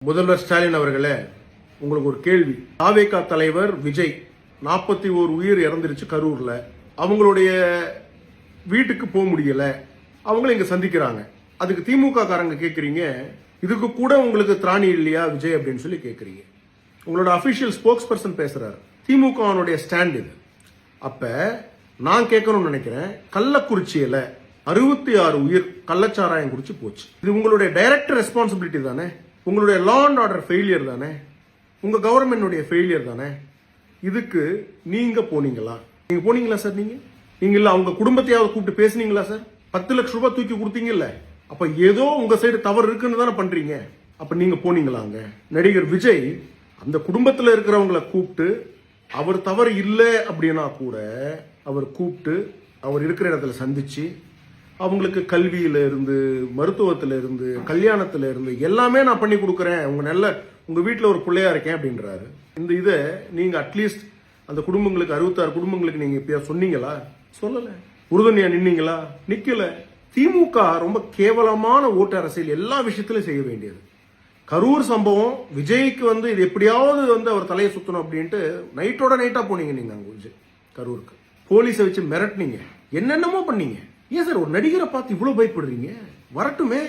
முதல்வர் ஸ்டாலின் அவர்களே, உங்களுக்கு ஒரு கேள்வி. தாவேகா தலைவர் விஜய் 41 உயிர் இறந்துருச்சு கரூர்ல. அவங்களுடைய வீட்டுக்கு போக முடியல. அவங்கள இங்க சந்திக்கிறாங்க. அதுக்கு திமுக காரங்க கேக்குறீங்க, இதுக்கு கூட உங்களுக்கு திராணி இல்லையா விஜய் அப்படின்னு சொல்லி கேக்குறீங்க. உங்களோட அபிஷியல் ஸ்போக்ஸ் பர்சன் பேசுறாரு. திமுகவுடைய ஸ்டாண்ட் இது. அப்ப நான் கேட்கணும்னு நினைக்கிறேன், கள்ளக்குறிச்சியில 66 உயிர் கள்ளச்சாராயம் குடிச்சு போச்சு. இது உங்களுடைய டைரக்ட் ரெஸ்பான்சிபிலிட்டி தானே? உங்களுடைய லா அண்ட் ஆர்டர் ஃபெயிலியர் தானே? உங்க கவர்மெண்ட் ஃபெயிலியர் தானே? இதுக்கு நீங்க போனீங்களா? நீங்க போனீங்களா சார்? நீங்க இல்ல அவங்க குடும்பத்தையாவது கூப்பிட்டு பேசுனீங்களா சார்? 10 லட்சம் ரூபாய் தூக்கி கொடுத்தீங்கல்ல, அப்ப ஏதோ உங்க சைடு தவறு இருக்குன்னு தானே பண்றீங்க. அப்ப நீங்க போனீங்களாங்க? நடிகர் விஜய் அந்த குடும்பத்துல இருக்கிறவங்களை கூப்பிட்டு, அவர் தவறு இல்லை அப்படின்னா கூட அவர் கூப்பிட்டு அவர் இருக்கிற இடத்துல சந்திச்சு அவங்களுக்கு கல்வியில இருந்து, மருத்துவத்துல இருந்து, கல்யாணத்துல இருந்து எல்லாமே நான் பண்ணி கொடுக்கறேன், உங்க வீட்டுல ஒரு பிள்ளையா இருக்கேன் அப்படின்றாரு. இந்த இதை நீங்க அட்லீஸ்ட் அந்த குடும்பங்களுக்கு 66 குடும்பங்களுக்கு நீங்க இப்ப சொன்னீங்களா? சொல்லல. உறுதுணையா நின்னீங்களா? நிக்கல. திமுக ரொம்ப கேவலமான ஓட்டு அரசியல் எல்லா விஷயத்திலும் செய்ய வேண்டியது. கரூர் சம்பவம் விஜய்க்கு இது எப்படியாவது அவர் தலையை சுத்தணும் அப்படின்ட்டு நைட்டோட நைட்டா போனீங்க நீங்க அங்க விஜய் கரூருக்கு. போலீஸை வச்சு மிரட்டினீங்க, என்னென்னமோ பண்ணீங்க. ஏன் சார் ஒரு நடிகரை பார்த்து இவ்வளவு பயப்படுறீங்க? வரட்டுமே.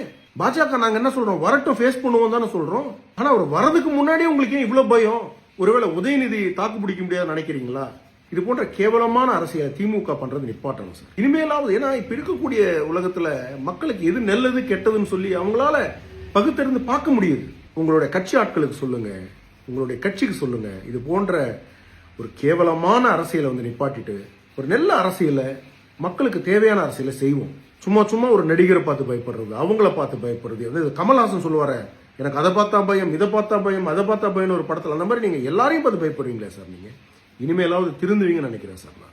பாஜக நாங்க என்ன சொல்றோம், வரட்டும், ஃபேஸ் பண்ணுவோம் தானே சொல்றோம். ஆனா அவர் வரதுக்கு முன்னாடியே உங்களுக்கு ஏன் இவ்வளவு பயம்? ஒருவேளை உதயநிதி தாக்கு பிடிக்க முடியாது நினைக்கிறீங்களா? இது போன்ற கேவலமான அரசியல் திமுக பண்றது நிப்பாட்டணும் சார். இனிமேலாவது, ஏன்னா இப்ப இருக்கக்கூடிய உலகத்துல மக்களுக்கு எது நல்லது கெட்டதுன்னு சொல்லி அவங்களால பகுத்தறிந்து பார்க்க முடியுது. உங்களுடைய கட்சி ஆட்களுக்கு சொல்லுங்க, உங்களுடைய கட்சிக்கு சொல்லுங்க, இது போன்ற ஒரு கேவலமான அரசியலை நிப்பாட்டிட்டு ஒரு நல்ல அரசியலை, மக்களுக்கு தேவையான அரசியலை செய்வோம். சும்மா ஒரு நடிகரை பார்த்து பயப்படுறது, அவங்கள பார்த்து பயப்படுறது. கமல்ஹாசன் சொல்லுவாரு, எனக்கு அதை பார்த்தா பயம், இதை பார்த்தா பயம், அதை பார்த்தா பயம் ஒரு படத்துல. அந்த மாதிரி நீங்க எல்லாரையும் பார்த்து பயப்படுறீங்களே சார். நீங்க இனிமேலாவது திருந்துவீங்கன்னு நினைக்கிறேன் சார் நான்.